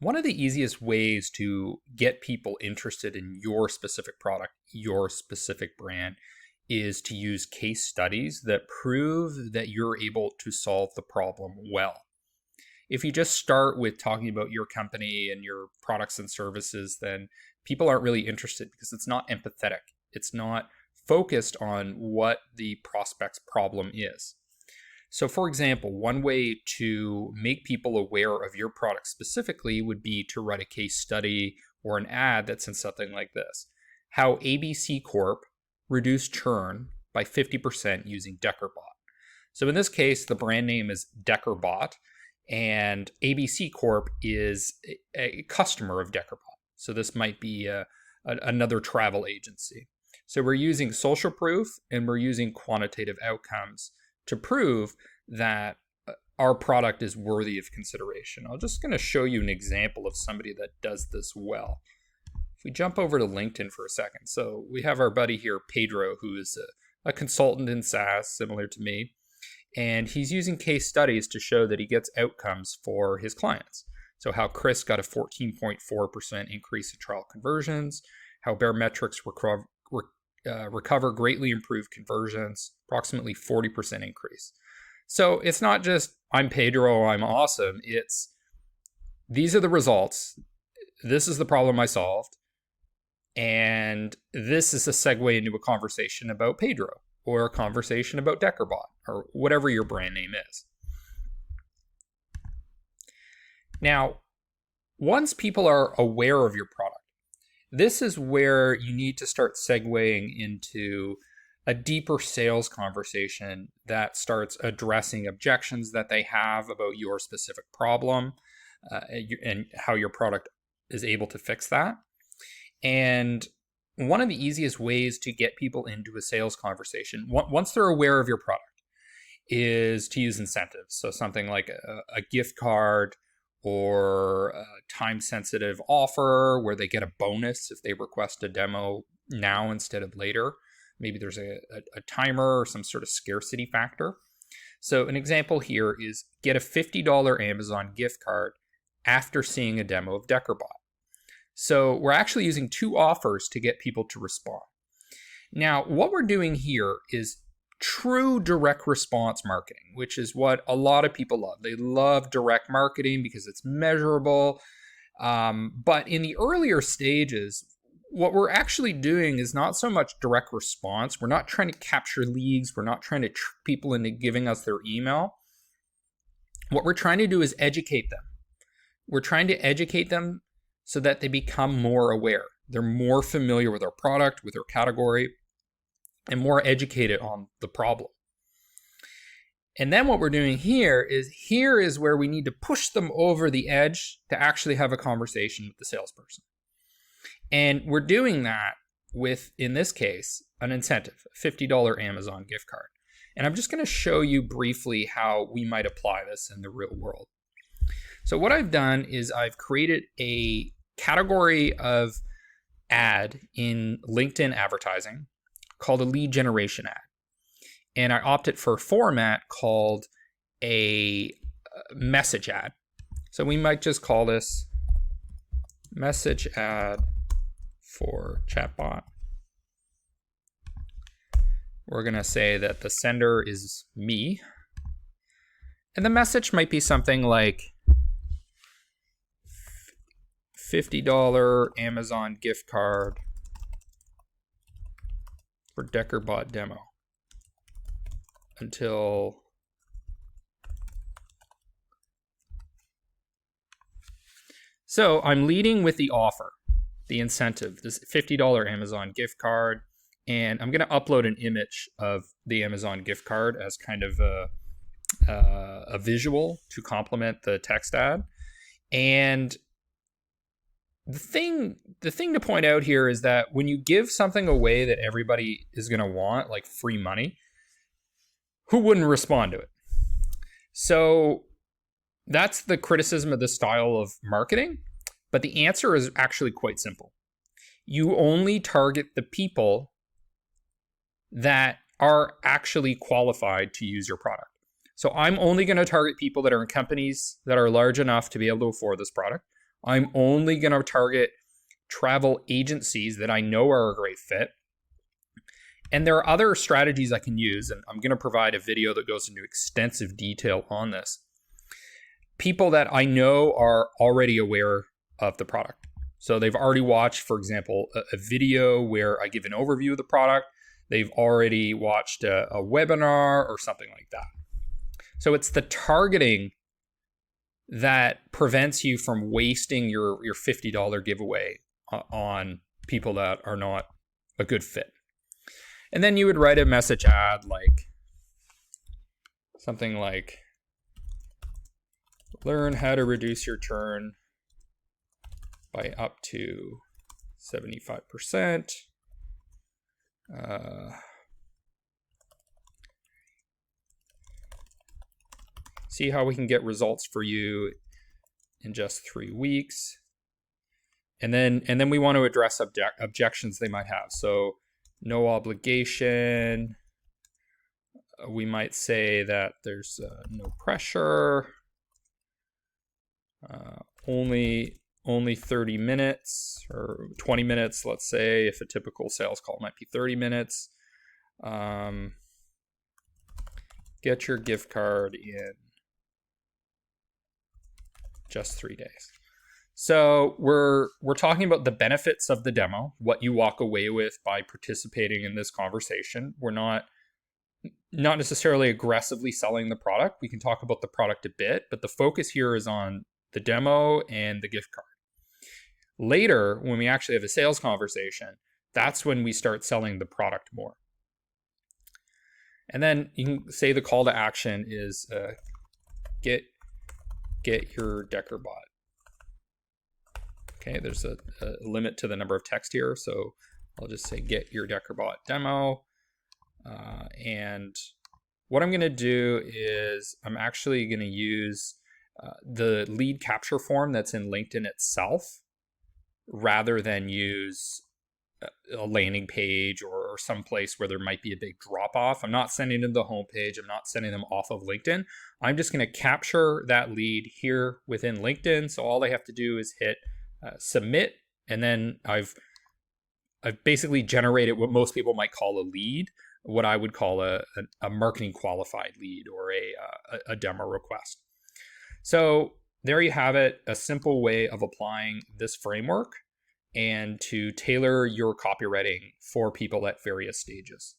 One of the easiest ways to get people interested in your specific product, your specific brand, is to use case studies that prove that you're able to solve the problem well. If you just start with talking about your company and your products and services, then people aren't really interested because it's not empathetic. It's not focused on what the prospect's problem is. So for example, one way to make people aware of your product specifically would be to write a case study or an ad that says something like this: how ABC Corp reduced churn by 50% using DeckerBot. So in this case, the brand name is DeckerBot, and ABC Corp is a customer of DeckerBot. So this might be another travel agency. So we're using social proof and we're using quantitative outcomes to prove that our product is worthy of consideration. I'm just going to show you an example of somebody that does this well. If we jump over to LinkedIn for a second. So we have our buddy here, Pedro, who is a consultant in SaaS, similar to me. And he's using case studies to show that he gets outcomes for his clients. So how Chris got a 14.4% increase in trial conversions, how Baremetrics recover greatly improved conversions, approximately 40% increase. So it's not just, I'm Pedro, I'm awesome. It's, these are the results. This is the problem I solved. And this is a segue into a conversation about Pedro or a conversation about DeckerBot or whatever your brand name is. Now, once people are aware of your product, this is where you need to start segueing into a deeper sales conversation that starts addressing objections that they have about your specific problem and how your product is able to fix that. And one of the easiest ways to get people into a sales conversation, once they're aware of your product, is to use incentives. So something like a gift card or a time-sensitive offer where they get a bonus if they request a demo now instead of later. Maybe there's a timer or some sort of scarcity factor. So an example here is get a $50 Amazon gift card after seeing a demo of DeckerBot. So we're actually using two offers to get people to respond. Now, what we're doing here is true direct response marketing, which is what a lot of people love. They love direct marketing because it's measurable. But in the earlier stages, what we're actually doing is not so much direct response. We're not trying to capture leads. We're not trying to trick people into giving us their email. What we're trying to do is educate them. We're trying to educate them so that they become more aware. They're more familiar with our product, with our category, and more educated on the problem. And then what we're doing here is where we need to push them over the edge to actually have a conversation with the salesperson. And we're doing that with, in this case, an incentive, a $50 Amazon gift card. And I'm just going to show you briefly how we might apply this in the real world. So what I've done is I've created a category of ad in LinkedIn advertising called a lead generation ad. And I opted for a format called a message ad. So we might just call this message ad for chatbot. We're going to say that the sender is me. And the message might be something like $50 Amazon gift card for DeckerBot demo until so I'm leading with the offer, the incentive, this $50 Amazon gift card, and I'm going to upload an image of the Amazon gift card as kind of a visual to complement the text ad. And the thing to point out here is that when you give something away that everybody is going to want, like free money, who wouldn't respond to it? So that's the criticism of this style of marketing. But the answer is actually quite simple. You only target the people that are actually qualified to use your product. So I'm only going to target people that are in companies that are large enough to be able to afford this product. I'm only going to target travel agencies that I know are a great fit. And there are other strategies I can use, and I'm going to provide a video that goes into extensive detail on this. People that I know are already aware of the product. So they've already watched, for example, a video where I give an overview of the product. They've already watched a webinar or something like that. So it's the targeting that prevents you from wasting your $50 giveaway on people that are not a good fit. And then you would write a message ad like something like, learn how to reduce your churn by up to 75%. See how we can get results for you in just 3 weeks. And then we want to address objections they might have. So no obligation. We might say that there's no pressure. Only 30 minutes or 20 minutes, let's say, if a typical sales call might be 30 minutes. Get your gift card in just 3 days. So we're talking about the benefits of the demo, what you walk away with by participating in this conversation. We're not necessarily aggressively selling the product. We can talk about the product a bit, but the focus here is on the demo and the gift card. Later, when we actually have a sales conversation, that's when we start selling the product more. And then you can say the call to action is get your Decker bot. Okay, there's a limit to the number of text here, so I'll just say get your Decker bot demo. And what I'm going to do is I'm actually going to use the lead capture form that's in LinkedIn itself, rather than use a landing page or some place where there might be a big drop off. I'm not sending them to the homepage. I'm not sending them off of LinkedIn. I'm just going to capture that lead here within LinkedIn. So all they have to do is hit submit, and then I've basically generated what most people might call a lead, what I would call a marketing qualified lead or a demo request. So there you have it, a simple way of applying this framework and to tailor your copywriting for people at various stages.